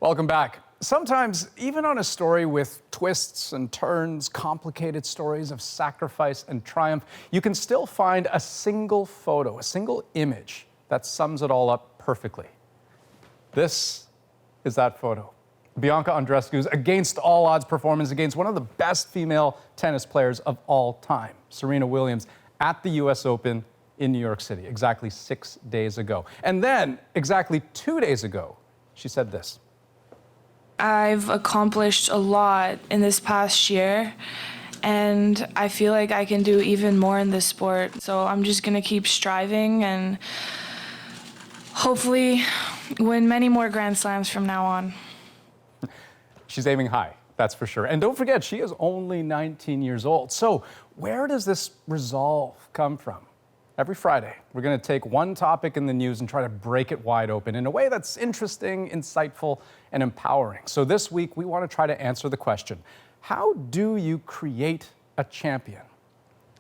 Welcome back. Sometimes, even on a story with twists and turns, complicated stories of sacrifice and triumph, you can still find a single photo, a single image that sums it all up perfectly. This is that photo. Bianca Andreescu's against all odds performance against one of the best female tennis players of all time, Serena Williams, at the U.S. Open in New York City, exactly 6 days ago. And then, exactly 2 days ago, she said this. I've accomplished a lot in this past year, and I feel like I can do even more in this sport. So I'm just gonna keep striving and hopefully win many more Grand Slams from now on. She's aiming high, that's for sure. And don't forget, she is only 19 years old. So where does this resolve come from? Every Friday, we're going to take one topic in the news and try to break it wide open in a way that's interesting, insightful, and empowering. So this week, we want to try to answer the question, how do you create a champion?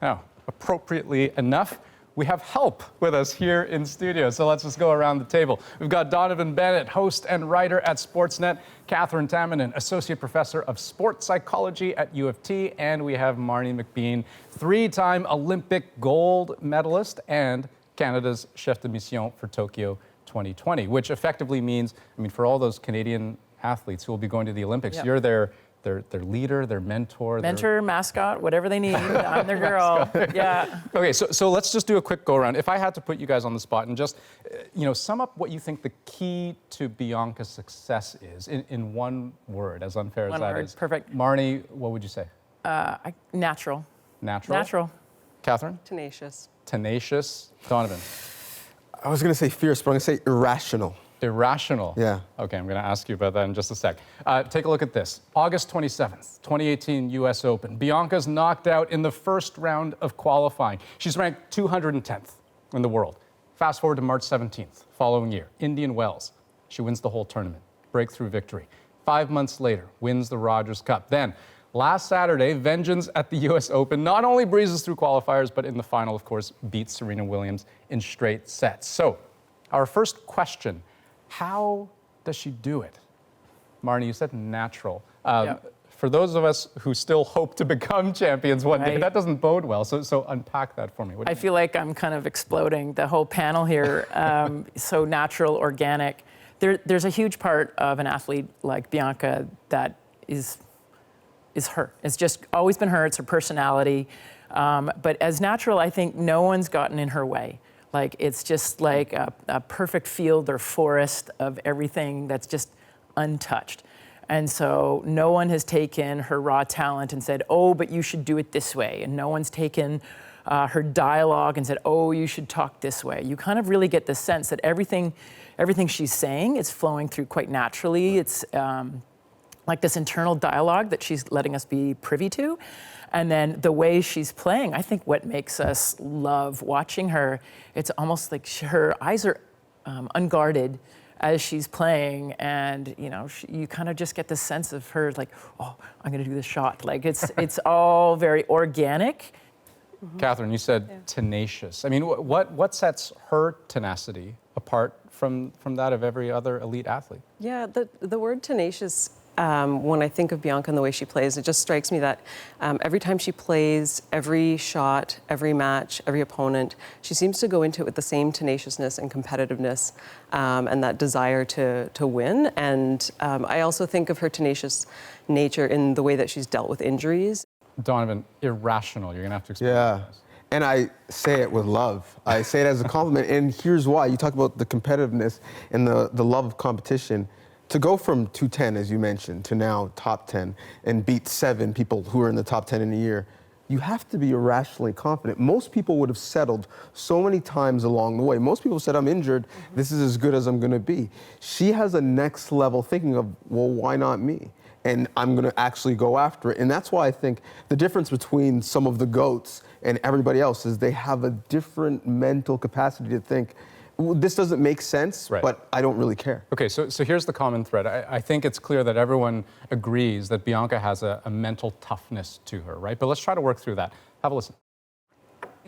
Now, appropriately enough, we have help with us here in studio. So let's just go around the table. We've got Donovan Bennett, host and writer at Sportsnet, Catherine Tamminen, associate professor of sports psychology at U of T, and we have Marnie McBean, three-time Olympic gold medalist and Canada's chef de mission for Tokyo 2020, which effectively means, for all those Canadian athletes who will be going to the Olympics, you're their leader, their mentor. Mentor, mascot, whatever they need. I'm their girl. Yeah. Okay, so let's just do a quick go around. If I had to put you guys on the spot and just, sum up what you think the key to Bianca's success is in one word, as unfair as that is. Perfect. Marnie, what would you say? Natural. Natural? Natural. Catherine? Tenacious. Tenacious. Donovan? I was going to say fierce, but I'm going to say irrational. Irrational. Yeah. Okay, I'm going to ask you about that in just a sec. Take a look at this. August 27th, 2018 U.S. Open. Bianca's knocked out in the first round of qualifying. She's ranked 210th in the world. Fast forward to March 17th, following year, Indian Wells. She wins the whole tournament. Breakthrough victory. 5 months later, wins the Rogers Cup. Then, last Saturday, vengeance at the U.S. Open. Not only breezes through qualifiers, but in the final, of course, beats Serena Williams in straight sets. So, our first question, how does she do it? Marnie, you said natural. For those of us who still hope to become champions one day, that doesn't bode well. So unpack that for me. I feel like I'm kind of exploding, the whole panel here. So natural, organic. There's a huge part of an athlete like Bianca that is her. It's just always been her. It's her personality. But as natural, I think no one's gotten in her way. Like, it's just like a perfect field or forest of everything that's just untouched. And so no one has taken her raw talent and said, oh, but you should do it this way. And no one's taken her dialogue and said, oh, you should talk this way. You kind of really get the sense that everything she's saying is flowing through quite naturally. It's like this internal dialogue that she's letting us be privy to. And then the way she's playing, I think what makes us love watching her, it's almost like her eyes are unguarded as she's playing, and you kind of just get the sense of her like, oh, I'm gonna do this shot. Like it's all very organic. Catherine, you said tenacious. What sets her tenacity apart from that of every other elite athlete? Yeah, the word tenacious, when I think of Bianca and the way she plays, it just strikes me that every time she plays, every shot, every match, every opponent, she seems to go into it with the same tenaciousness and competitiveness and that desire to win. And I also think of her tenacious nature in the way that she's dealt with injuries. Donovan, irrational. You're going to have to explain this. And I say it with love. I say it as a compliment. And here's why. You talk about the competitiveness and the love of competition. To go from 210, as you mentioned, to now top 10 and beat 7 people who are in the top 10 in a year, you have to be irrationally confident. Most people would have settled so many times along the way. Most people said, I'm injured, this is as good as I'm gonna be. She has a next level thinking of, well, why not me? And I'm gonna actually go after it. And that's why I think the difference between some of the GOATs and everybody else is they have a different mental capacity to think, this doesn't make sense, but I don't really care. Okay, so here's the common thread. I think it's clear that everyone agrees that Bianca has a mental toughness to her, right? But let's try to work through that. Have a listen.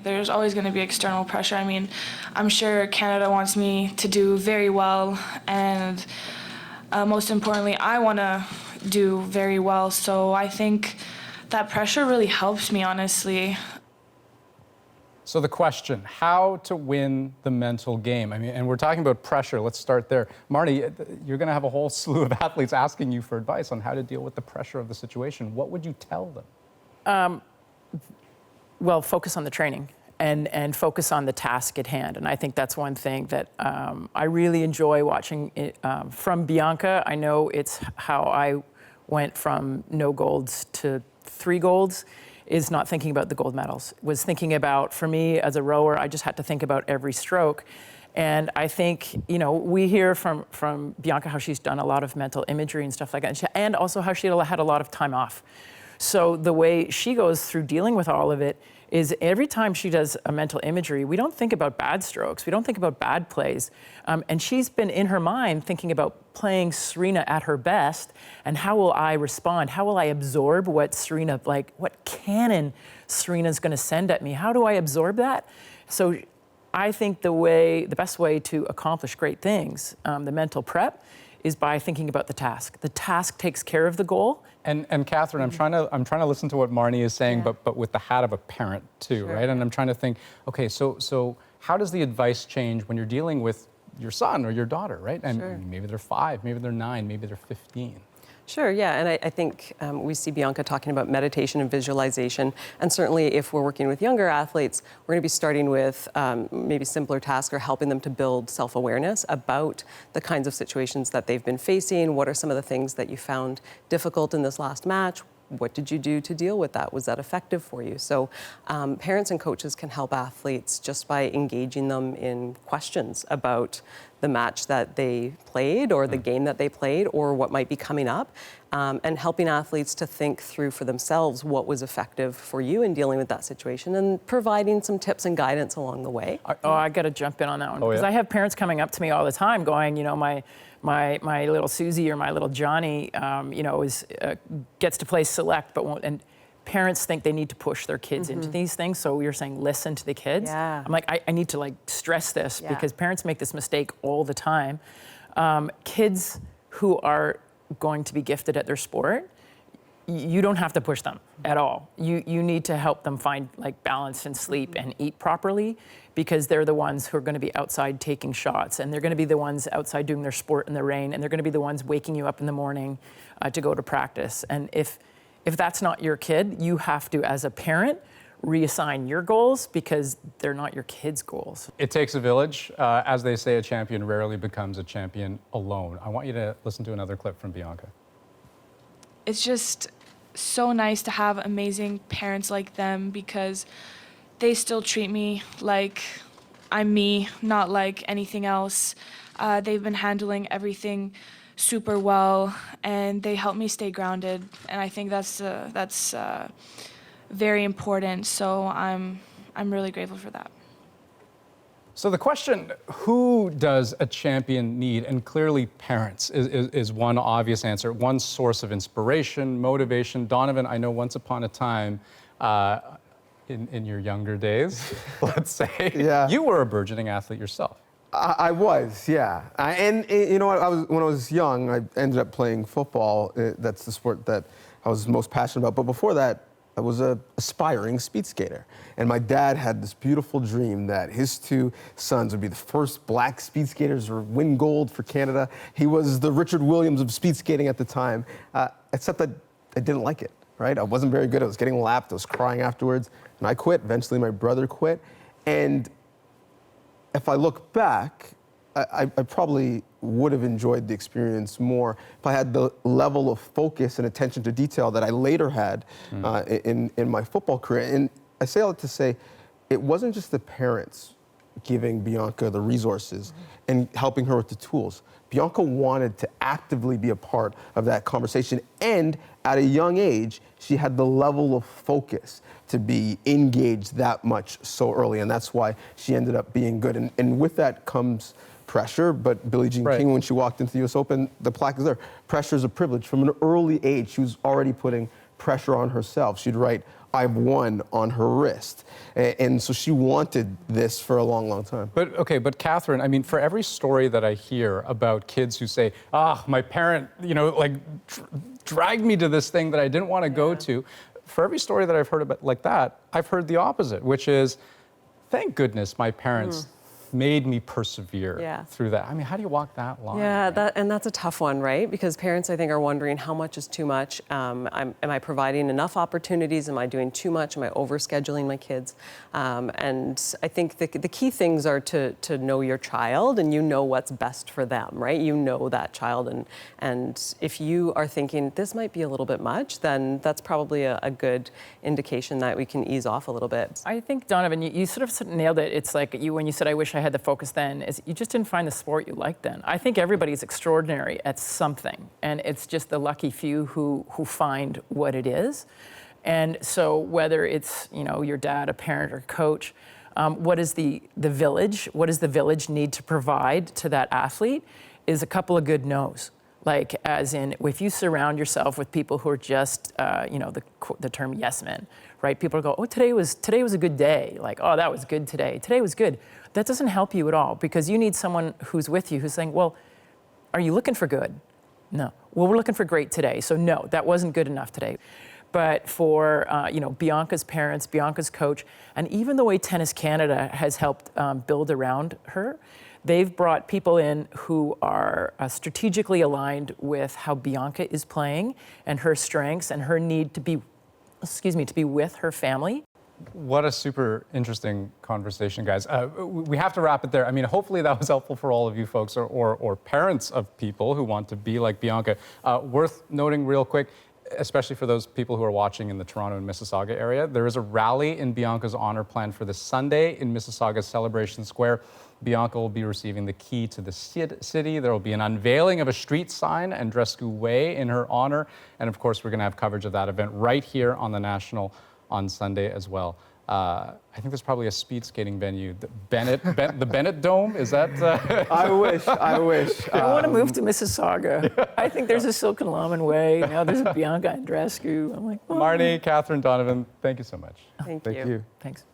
There's always going to be external pressure. I mean, I'm sure Canada wants me to do very well, and most importantly, I want to do very well. So I think that pressure really helps me, honestly. So the question, how to win the mental game? I mean, and we're talking about pressure. Let's start there. Marnie, you're going to have a whole slew of athletes asking you for advice on how to deal with the pressure of the situation. What would you tell them? Well, focus on the training and focus on the task at hand. And I think that's one thing that I really enjoy watching from Bianca. I know it's how I went from no golds to 3 golds, is not thinking about the gold medals. Was thinking about, for me as a rower, I just had to think about every stroke. And I think, you know, we hear from Bianca how she's done a lot of mental imagery and stuff like that, and also how she had a lot of time off. So the way she goes through dealing with all of it is every time she does a mental imagery, we don't think about bad strokes, we don't think about bad plays. And she's been in her mind thinking about playing Serena at her best, and how will I respond? How will I absorb what Serena, like what cannon Serena's gonna send at me? How do I absorb that? So I think the best way to accomplish great things, the mental prep, is by thinking about the task. The task takes care of the goal. And Catherine, I'm trying to listen to what Marnie is saying, Yeah. but with the hat of a parent too, Sure. right? And I'm trying to think, okay, so how does the advice change when you're dealing with your son or your daughter, right? And Sure. maybe they're 5, maybe they're 9, maybe they're 15. Sure, yeah, and I think we see Bianca talking about meditation and visualization, and certainly if we're working with younger athletes, we're going to be starting with maybe simpler tasks or helping them to build self-awareness about the kinds of situations that they've been facing. What are some of the things that you found difficult in this last match? What did you do to deal with that? Was that effective for you? So parents and coaches can help athletes just by engaging them in questions about the match that they played or the game that they played or what might be coming up, and helping athletes to think through for themselves what was effective for you in dealing with that situation and providing some tips and guidance along the way. I got to jump in on that one, Oh, because yeah? I have parents coming up to me all the time going, you know, my little Susie or my little Johnny, you know, gets to play select, but won't. And parents think they need to push their kids into these things. So you're saying listen to the kids. Yeah. I'm like, I need to like stress this Yeah. because parents make this mistake all the time. Kids who are going to be gifted at their sport, you don't have to push them at all. You need to help them find like balance and sleep and eat properly, because they're the ones who are going to be outside taking shots, and they're going to be the ones outside doing their sport in the rain, and they're going to be the ones waking you up in the morning to go to practice. And if that's not your kid, you have to, as a parent, reassign your goals because they're not your kids' goals. It takes a village. As they say, a champion rarely becomes a champion alone. I want you to listen to another clip from Bianca. It's just so nice to have amazing parents like them, because they still treat me like I'm me, not like anything else. They've been handling everything super well, and they help me stay grounded. And I think that's very important. So I'm really grateful for that. So the question, who does a champion need? And clearly parents is one obvious answer, one source of inspiration, motivation. Donovan, I know once upon a time, in your younger days, let's say, Yeah. you were a burgeoning athlete yourself. I was, yeah. And you know, when I was young, I ended up playing football. That's the sport that I was most passionate about. But before that, I was an aspiring speed skater. And my dad had this beautiful dream that his 2 sons would be the first black speed skaters or win gold for Canada. He was the Richard Williams of speed skating at the time, except that I didn't like it, right? I wasn't very good. I was getting lapped. I was crying afterwards. And I quit. Eventually, my brother quit. And if I look back, I probably would have enjoyed the experience more if I had the level of focus and attention to detail that I later had in my football career. And I say all that to say, it wasn't just the parents giving Bianca the resources and helping her with the tools. Bianca wanted to actively be a part of that conversation, and at a young age, she had the level of focus to be engaged that much so early, and that's why she ended up being good. And with that comes pressure, but Billie Jean Right. King, when she walked into the U.S. Open, the plaque is there. Pressure is a privilege. From an early age, she was already putting pressure on herself. She'd write, "I've won" on her wrist. And so she wanted this for a long, long time. But Catherine, I mean, for every story that I hear about kids who say, my parent, like dragged me to this thing that I didn't want to go to, for every story that I've heard about like that, I've heard the opposite, which is, thank goodness my parents made me persevere through that. I mean, how do you walk that line? Yeah, right? and that's a tough one, right? Because parents, I think, are wondering how much is too much. Am I providing enough opportunities? Am I doing too much? Am I overscheduling my kids? And I think the key things are to know your child, and you know what's best for them, right? You know that child, and if you are thinking this might be a little bit much, then that's probably a good indication that we can ease off a little bit. I think, Donovan, you sort of nailed it. It's like when you said, I wish I had the focus then, is you just didn't find the sport you liked then. I think everybody's extraordinary at something, and it's just the lucky few who find what it is. And so whether it's, your dad, a parent, or coach, what is the village? What does the village need to provide to that athlete is a couple of good no's. Like, as in, if you surround yourself with people who are just, the term yes men, right? People go, oh, today was a good day. Like, oh, that was good today. Today was good. That doesn't help you at all, because you need someone who's with you who's saying, well, are you looking for good? No. Well, we're looking for great today. So no, that wasn't good enough today. But for, Bianca's parents, Bianca's coach, and even the way Tennis Canada has helped build around her, they've brought people in who are strategically aligned with how Bianca is playing and her strengths and her need to be with her family. What a super interesting conversation, guys. We have to wrap it there. I mean, hopefully that was helpful for all of you folks or parents of people who want to be like Bianca. Worth noting real quick, especially for those people who are watching in the Toronto and Mississauga area, there is a rally in Bianca's honor planned for this Sunday in Mississauga's Celebration Square. Bianca will be receiving the key to the city. There will be an unveiling of a street sign, Andreescu Way, in her honor. And of course, we're going to have coverage of that event right here on the National on Sunday as well. I think there's probably a speed skating venue, the Bennett Dome. Is that? I wish. I want to move to Mississauga. I think there's a Silk and Lawman Way. There's a Bianca Andreescu. I'm like, Marnie, Catherine, Donovan, thank you so much. Thank you. Thanks.